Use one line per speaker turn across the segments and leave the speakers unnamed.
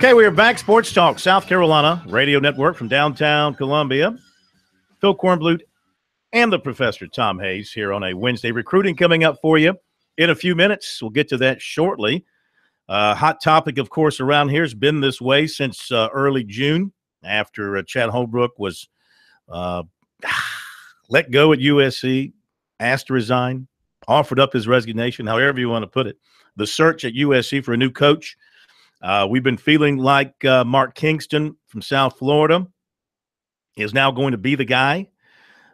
Okay, we are back. Sports Talk, South Carolina Radio Network from downtown Columbia. Phil Kornblut and the Professor Tom Hayes here on a Wednesday. Recruiting coming up for you in a few minutes. We'll get to that shortly. Hot topic, of course, around here has been this way since early June after Chad Holbrook was let go at USC, asked to resign, offered up his resignation, however you want to put it. The search at USC for a new coach. We've been feeling like Mark Kingston from South Florida is now going to be the guy.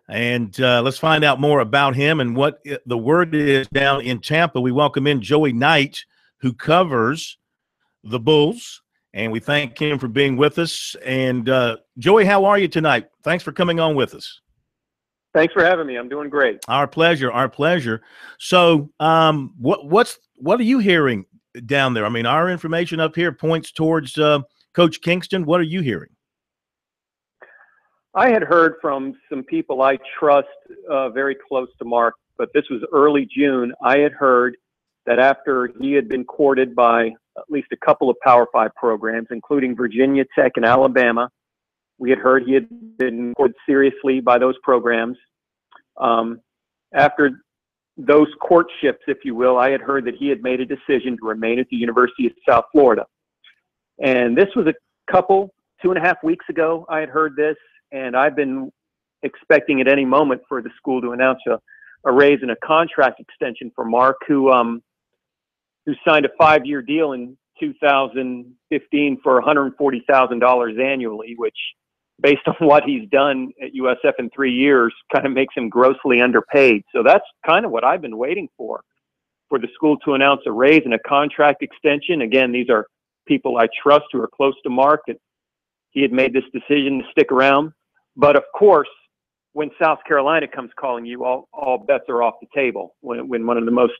And let's find out more about him and what the word is down in Tampa. We welcome in Joey Knight, who covers the Bulls, and we thank him for being with us. And Joey, how are you tonight? Thanks for coming on with us.
Thanks for having me. I'm doing great.
Our pleasure. Our pleasure. So what are you hearing down there? I mean, our information up here points towards Coach Kingston. What are you hearing?
I had heard from some people I trust very close to Mark, but this was early June. I had heard that after he had been courted by at least a couple of Power 5 programs, including Virginia Tech and Alabama, we had heard he had been courted seriously by those programs. After those courtships, if you will, I had heard that he had made a decision to remain at the University of South Florida. And this was a couple, 2.5 weeks ago, I had heard this, and I've been expecting at any moment for the school to announce a raise and a contract extension for Mark, who signed a 5-year deal in 2015 for $140,000 annually, which, based on what he's done at USF in 3 years, kind of makes him grossly underpaid. So that's kind of what I've been waiting for the school to announce a raise and a contract extension. Again, these are people I trust who are close to Mark, and he had made this decision to stick around. But of course, when South Carolina comes calling you, all bets are off the table. When one of the most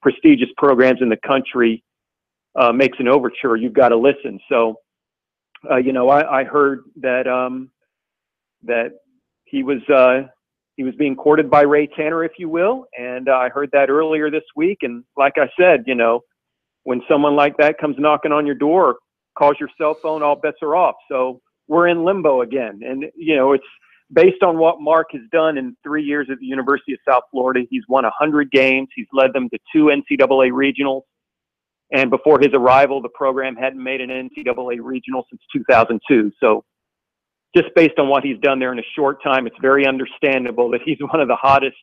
prestigious programs in the country makes an overture, you've got to listen. So, I heard that that he was being courted by Ray Tanner, if you will, and I heard that earlier this week. And like I said, when someone like that comes knocking on your door, or calls your cell phone, all bets are off. So we're in limbo again. And, it's based on what Mark has done in 3 years at the University of South Florida. He's won 100 games. He's led them to 2 NCAA regionals. And before his arrival, the program hadn't made an NCAA regional since 2002. So just based on what he's done there in a short time, it's very understandable that he's one of the hottest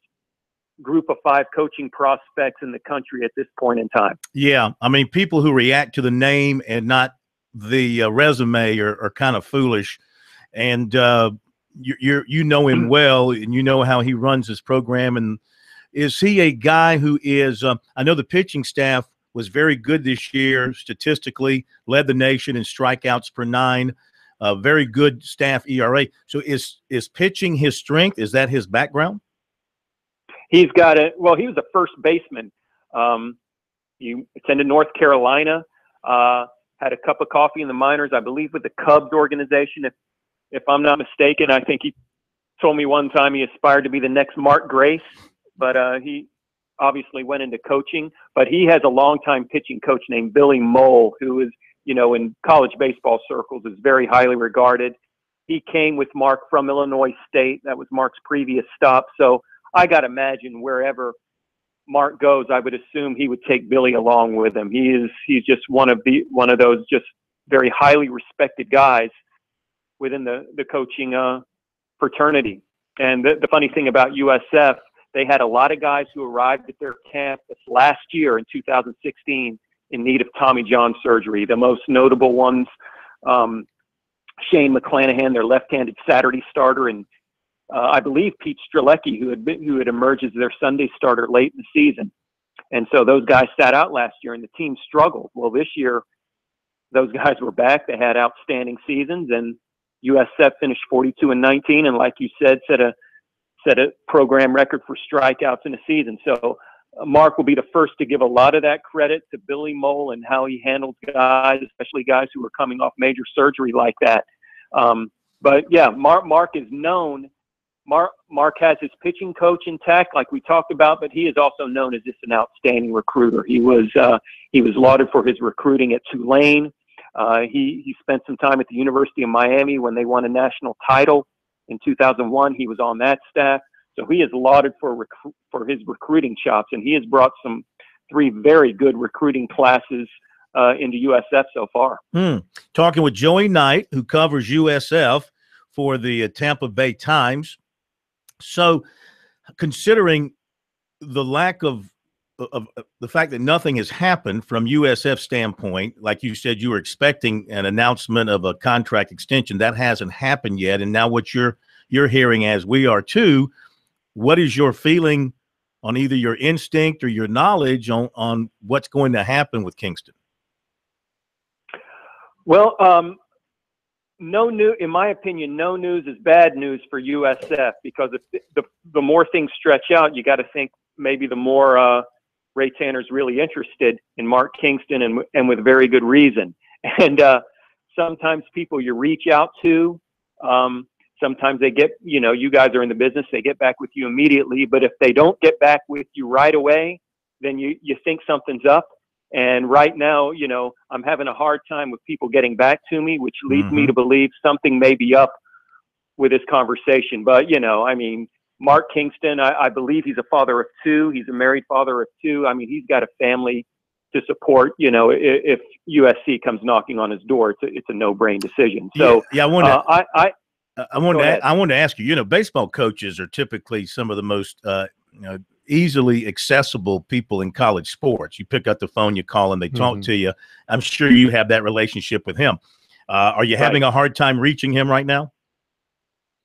group of 5 coaching prospects in the country at this point in time.
Yeah. I mean, people who react to the name and not the resume are kind of foolish. And you know him well, and you know how he runs his program. And is he a guy who is I know the pitching staff was very good this year statistically, led the nation in strikeouts per 9, very good staff ERA. So is pitching his strength? Is that his background?
He's got it. Well, he was a first baseman. He attended North Carolina, had a cup of coffee in the minors, I believe, with the Cubs organization. If I'm not mistaken, I think he told me one time he aspired to be the next Mark Grace, but he obviously went into coaching. But he has a longtime pitching coach named Billy Mole, who is, in college baseball circles is very highly regarded. He came with Mark from Illinois State. That was Mark's previous stop. So I got to imagine wherever Mark goes, I would assume he would take Billy along with him. He's just one of those just very highly respected guys within the coaching fraternity. And the funny thing about USF, they had a lot of guys who arrived at their campus last year in 2016 in need of Tommy John surgery. The most notable ones, Shane McClanahan, their left-handed Saturday starter, and I believe Pete Strzelecki, who had emerged as their Sunday starter late in the season. And so those guys sat out last year, and the team struggled. Well, this year, those guys were back. They had outstanding seasons, and USF finished 42-19, and like you said, set a program record for strikeouts in a season. So Mark will be the first to give a lot of that credit to Billy Mole and how he handled guys, especially guys who were coming off major surgery like that. But yeah, Mark is known. Mark has his pitching coach intact, like we talked about, but he is also known as just an outstanding recruiter. He was lauded for his recruiting at Tulane. He spent some time at the University of Miami when they won a national title in 2001. He was on that staff. So he is lauded for his recruiting chops, and he has brought 3 very good recruiting classes into USF so far.
Talking with Joey Knight, who covers USF for the Tampa Bay Times. So considering the lack of the fact that nothing has happened from USF standpoint, like you said, you were expecting an announcement of a contract extension. That hasn't happened yet. And now what you're hearing, as we are too, what is your feeling on either your instinct or your knowledge on what's going to happen with Kingston?
Well, no news, in my opinion, no news is bad news for USF, because the more things stretch out, you got to think maybe the more Ray Tanner's really interested in Mark Kingston, and with very good reason. And sometimes people you reach out to, sometimes they get, you guys are in the business, they get back with you immediately. But if they don't get back with you right away, then you think something's up. And right now, I'm having a hard time with people getting back to me, which leads me to believe something may be up with this conversation. But, Mark Kingston, I believe he's a father of 2. He's a married father of 2. I mean, he's got a family to support. If USC comes knocking on his door, it's a no-brain decision. So
I wanted to ask you. Baseball coaches are typically some of the most easily accessible people in college sports. You pick up the phone, you call, and they talk to you. I'm sure you have that relationship with him. Are you having a hard time reaching him right now?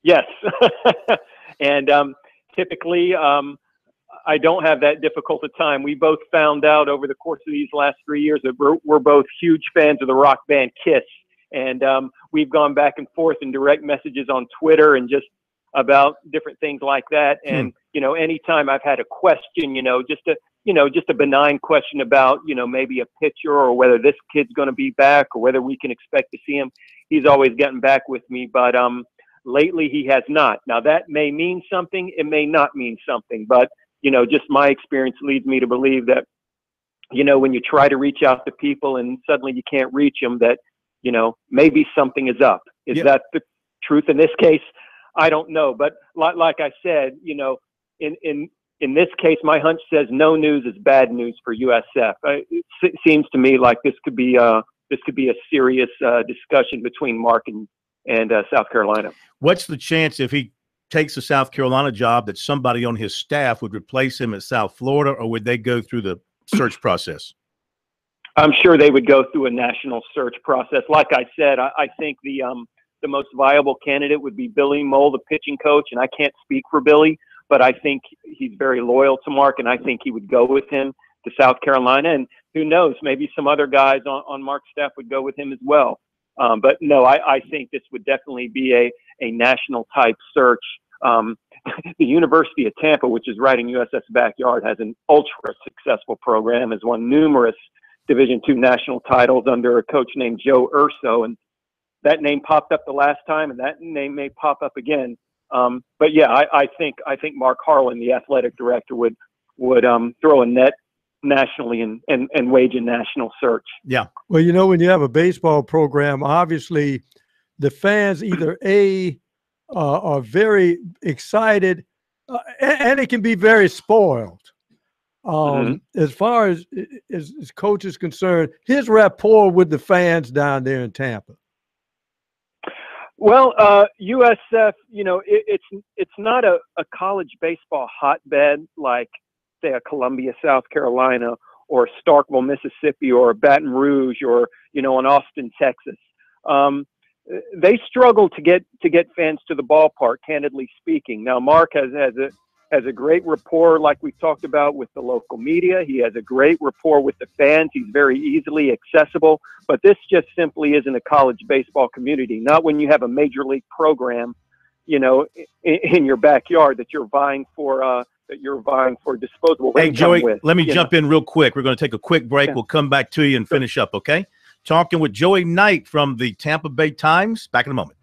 Yes. And typically, I don't have that difficult a time. We both found out over the course of these last 3 years that we're both huge fans of the rock band Kiss. And we've gone back and forth in direct messages on Twitter and just about different things like that. And, anytime I've had a question, just a benign question about, maybe a pitcher or whether this kid's going to be back or whether we can expect to see him, he's always gotten back with me. But lately he has not. Now that may mean something. It may not mean something, but, just my experience leads me to believe that, when you try to reach out to people and suddenly you can't reach them, that, maybe something is up. Is that the truth in this case? I don't know. But like I said, in this case, my hunch says no news is bad news for USF. It seems to me like this could be a serious discussion between Mark and South Carolina.
What's the chance, if he takes the South Carolina job, that somebody on his staff would replace him at South Florida, or would they go through the search process?
I'm sure they would go through a national search process. Like I said, I think the most viable candidate would be Billy Mole, the pitching coach, and I can't speak for Billy, but I think he's very loyal to Mark, and I think he would go with him to South Carolina. And who knows, maybe some other guys on Mark's staff would go with him as well. But no, I think this would definitely be a national type search. The University of Tampa, which is right in USF's backyard, has an ultra successful program, has won numerous Division II national titles under a coach named Joe Urso, and that name popped up the last time, and that name may pop up again. But yeah, I think Mark Harlan, the athletic director, would throw a net nationally and wage a national search.
Yeah. Well, when you have a baseball program, obviously the fans either are very excited, and it can be very spoiled. As far as coach is concerned, his rapport with the fans down there in Tampa.
Well, USF, it's not a college baseball hotbed like, say, a Columbia, South Carolina, or Starkville, Mississippi, or Baton Rouge, or an Austin, Texas. They struggle to get fans to the ballpark, candidly speaking. Now, Mark has a great rapport, like we've talked about, with the local media. He has a great rapport with the fans. He's very easily accessible. But this just simply isn't a college baseball community. Not when you have a major league program, in your backyard that you're vying for disposable.
Hey, Joey, let me jump in real quick. We're going to take a quick break. We'll come back to you and finish up, okay? Talking with Joey Knight from the Tampa Bay Times. Back in a moment.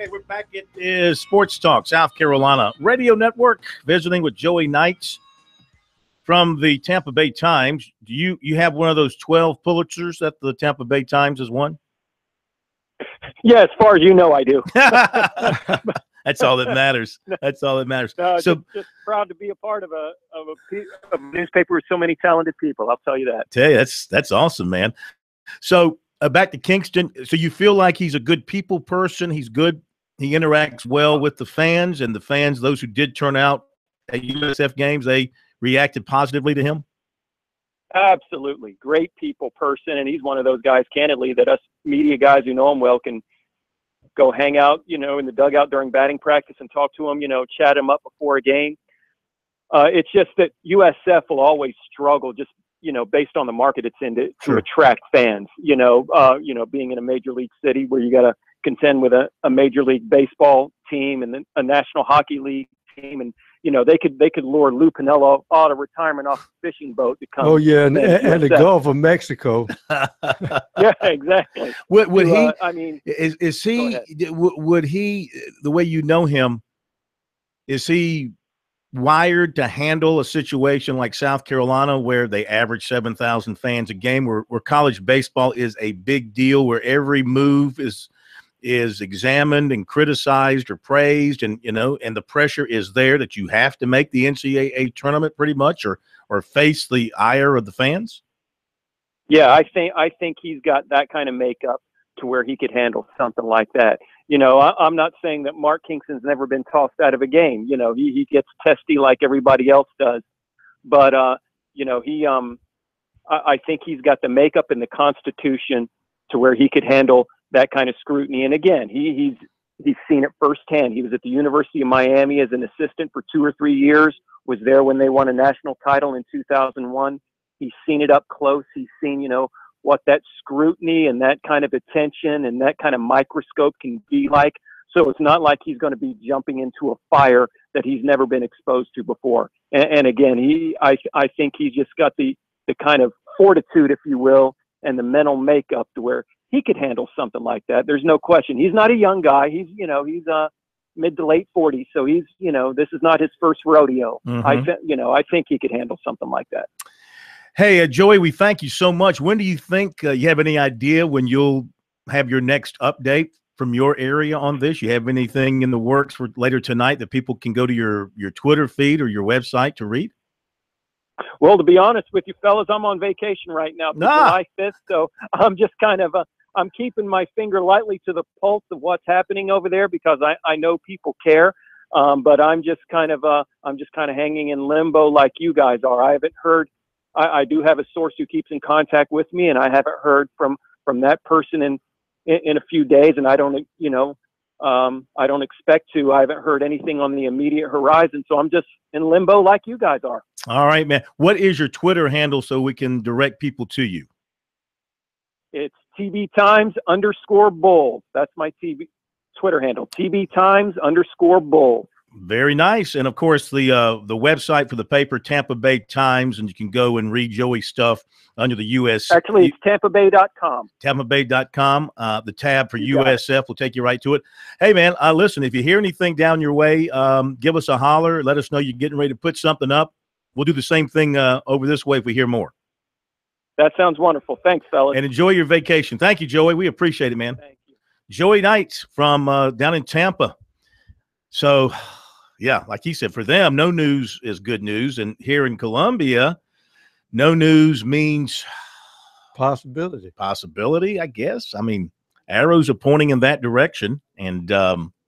Hey, we're back. It is Sports Talk South Carolina Radio Network, visiting with Joey Knights from the Tampa Bay Times. Do you have one of those 12 Pulitzers that the Tampa Bay Times has won?
Yeah, as far as you know, I do.
That's all that matters. That's all that matters.
No,
so
just proud to be a part of a newspaper with so many talented people. I'll tell you that.
Tell you, that's awesome, man. So back to Kingston. So you feel like he's a good people person. He's good. He interacts well with the fans, and the fans, those who did turn out at USF games, they reacted positively to him.
Absolutely. Great people person. And he's one of those guys, candidly, that us media guys who know him well can go hang out, in the dugout during batting practice and talk to him, chat him up before a game. It's just that USF will always struggle just, based on the market it's in to attract fans, being in a major league city where you got to contend with a major league baseball team and then a national hockey league team. And, they could lure Lou Piniella out of retirement off a fishing boat to come.
Oh yeah. And the Gulf of Mexico.
Yeah, exactly.
Would he,
I mean,
is he, would he, the way you know him, is he wired to handle a situation like South Carolina where they average 7,000 fans a game, where college baseball is a big deal, where every move is examined and criticized or praised, and and the pressure is there that you have to make the NCAA tournament pretty much, or face the ire of the fans?
Yeah, I think he's got that kind of makeup to where he could handle something like that. I'm not saying that Mark Kingston's never been tossed out of a game. He gets testy like everybody else does, but I think he's got the makeup and the constitution to where he could handle that kind of scrutiny. And again, he's seen it firsthand. He was at the University of Miami as an assistant for 2 or 3 years, was there when they won a national title in 2001. He's seen it up close. He's seen, what that scrutiny and that kind of attention and that kind of microscope can be like. So it's not like he's going to be jumping into a fire that he's never been exposed to before. And again, I think he's just got the kind of fortitude, if you will, and the mental makeup to where he could handle something like that. There's no question. He's not a young guy. He's mid to late 40s. So he's, this is not his first rodeo.
Mm-hmm.
I think he could handle something like that.
Hey, Joey, we thank you so much. When do you think you have any idea when you'll have your next update from your area on this? You have anything in the works for later tonight that people can go to your Twitter feed or your website to read?
Well, to be honest with you, fellas, I'm on vacation right now, July 5th. So I'm just kind of I'm keeping my finger lightly to the pulse of what's happening over there because I know people care. But I'm just kind of hanging in limbo like you guys are. I haven't heard. I do have a source who keeps in contact with me, and I haven't heard from that person in a few days, and I don't expect to. I haven't heard anything on the immediate horizon, so I'm just in limbo like you guys are.
All right, man. What is your Twitter handle so we can direct people to you?
It's TB_Times_Bulls. That's my Twitter handle, TB Times_Bulls.
Very nice. And of course, the website for the paper, Tampa Bay Times, and you can go and read Joey's stuff under the US.
Actually, it's TampaBay.com.
TampaBay.com. The tab for USF will take you right to it. Hey, man, listen, if you hear anything down your way, give us a holler. Let us know you're getting ready to put something up. We'll do the same thing over this way if we hear more.
That sounds wonderful. Thanks, fellas.
And enjoy your vacation. Thank you, Joey. We appreciate it, man.
Thank you.
Joey Knights from down in Tampa. So, yeah, like he said, for them, no news is good news. And here in Columbia, no news means
possibility.
Possibility, I guess. I mean, arrows are pointing in that direction, and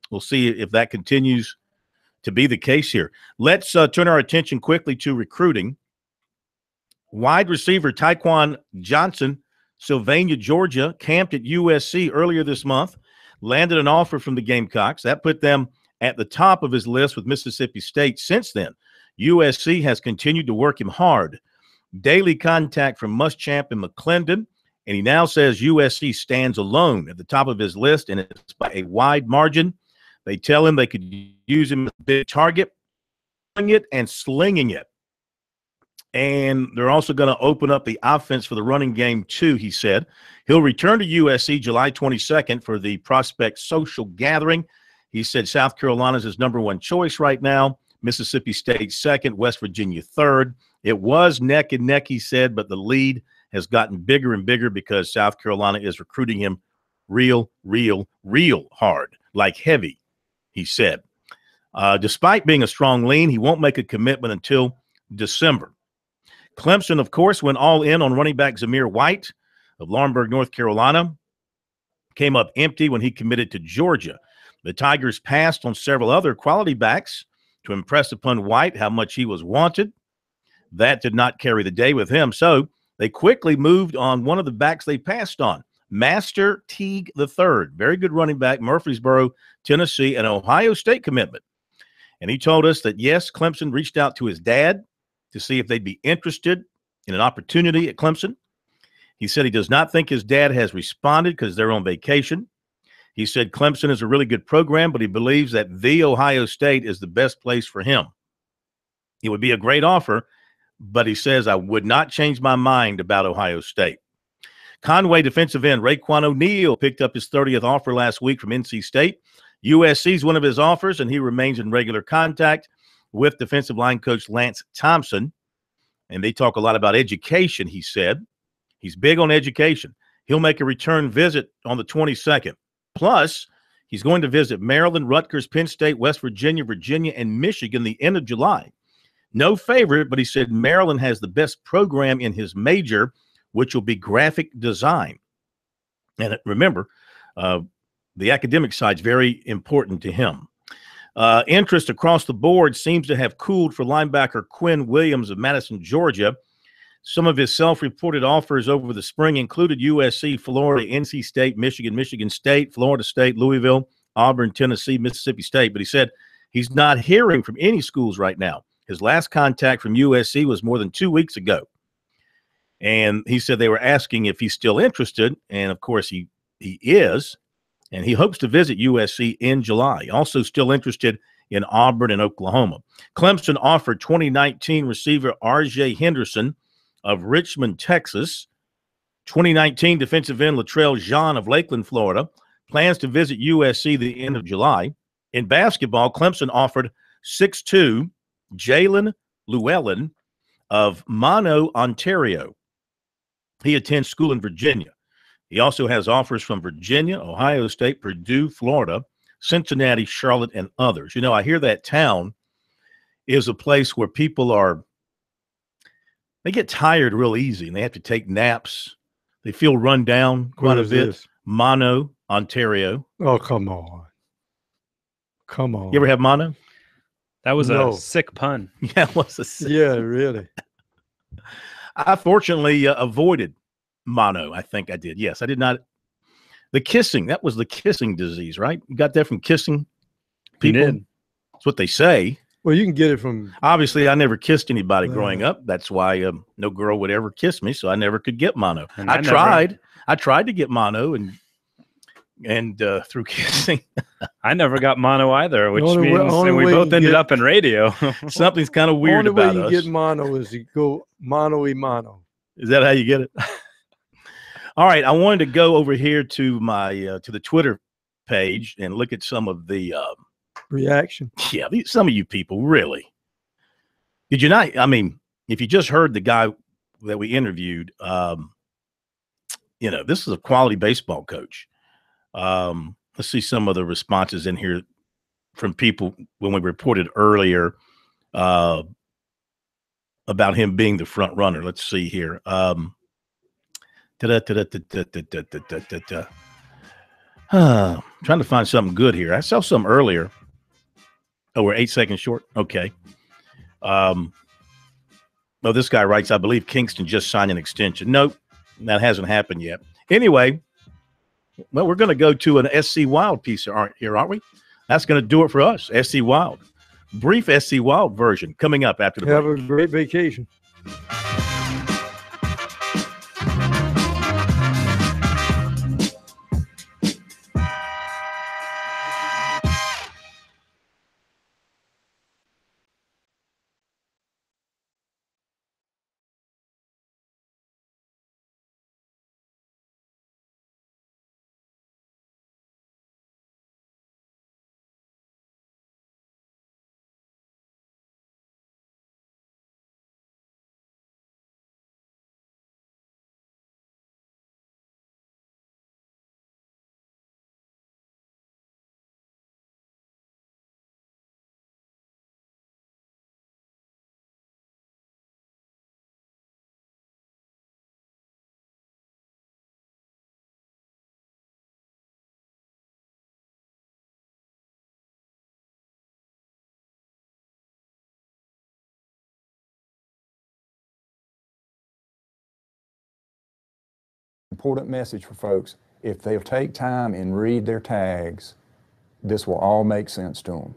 we'll see if that continues to be the case here. Let's turn our attention quickly to recruiting. Wide receiver Tyquan Johnson, Sylvania, Georgia, camped at USC earlier this month, landed an offer from the Gamecocks. That put them at the top of his list with Mississippi State. Since then, USC has continued to work him hard. Daily contact from Muschamp and McClendon, and he now says USC stands alone at the top of his list, and it's by a wide margin. They tell him they could use him as a big target, slinging it. And they're also going to open up the offense for the running game, too, he said. He'll return to USC July 22nd for the prospect social gathering. He said South Carolina is his #1 choice right now. Mississippi State second, West Virginia third. It was neck and neck, he said, but the lead has gotten bigger and bigger because South Carolina is recruiting him real hard, like heavy, he said. Despite being a strong lean, he won't make a commitment until December. Clemson, of course, went all in on running back Zamir White of Laurinburg, North Carolina. Came up empty when he committed to Georgia. The Tigers passed on several other quality backs to impress upon White how much he was wanted. That did not carry the day with him, so they quickly moved on one of the backs they passed on, Master Teague III, very good running back, Murfreesboro, Tennessee, an Ohio State commitment. And he told us that, yes, Clemson reached out to his dad to see if they'd be interested in an opportunity at Clemson. He said he does not think his dad has responded because they're on vacation. He said Clemson is a really good program, but he believes that the Ohio State is the best place for him. It would be a great offer, but he says, I would not change my mind about Ohio State. Conway defensive end Raekwon O'Neal picked up his 30th offer last week from NC State. USC is one of his offers, and he remains in regular contact with defensive line coach Lance Thompson. And they talk a lot about education, he said. He's big on education. He'll make a return visit on the 22nd. Plus, he's going to visit Maryland, Rutgers, Penn State, West Virginia, Virginia, and Michigan the end of July. No favorite, but he said Maryland has the best program in his major, which will be graphic design. And remember, the academic side is very important to him. Interest across the board seems to have cooled for linebacker Quinn Williams of Madison, Georgia. Some of his self-reported offers over the spring included USC, Florida, NC State, Michigan, Michigan State, Florida State, Louisville, Auburn, Tennessee, Mississippi State. But he said he's not hearing from any schools right now. His last contact from USC was more than 2 weeks ago. And he said they were asking if he's still interested. And, of course, he is. And he hopes to visit USC in July. Also still interested in Auburn and Oklahoma. Clemson offered 2019 receiver R.J. Henderson of Richmond, Texas. 2019 defensive end Latrell Jean of Lakeland, Florida. Plans to visit USC the end of July. In basketball, Clemson offered 6'2" Jalen Llewellyn of Mono, Ontario. He attends school in Virginia. He also has offers from Virginia, Ohio State, Purdue, Florida, Cincinnati, Charlotte, and others. You know, I hear that town is a place where people they get tired real easy, and they have to take naps. They feel run down quite a bit.
This?
Mono, Ontario.
Oh, come on. Come on.
You ever have mono?
That was
No.
a sick pun.
Yeah, it was a sick.
Yeah, really.
I fortunately avoided mono. I think I did. Yes, I did not. The kissing, that was the kissing disease, right? You got that from kissing people?
did.
That's what they say.
Well, you can get it from
Obviously, I never kissed anybody growing up. That's why no girl would ever kiss me, so I never could get mono.
And
I tried. I tried to get mono and through kissing.
I never got mono either, which
only
means
only
and we
way
both
you
ended
get-
up in radio.
Something's kind of weird
only
about
way you
us.
get mono is you go mono.
Is that how you get it? All right, I wanted to go over here to my to the Twitter page and look at some of the
Reaction.
some of you people really. Did you not? I mean, if you just heard the guy that we interviewed, this is a quality baseball coach. Let's see some of the responses in here from people when we reported earlier about him being the front runner. Let's see here. Trying to find something good here. I saw some earlier. Oh, we're 8 seconds short. Okay. This guy writes, I believe Kingston just signed an extension. Nope, that hasn't happened yet. Anyway, well, we're going to go to an SC Wild piece here, aren't we? That's going to do it for us. SC Wild. Brief SC Wild version coming up after the break.
Have a great vacation.
important message for folks. If they'll take time and read their tags, this will all make sense to them.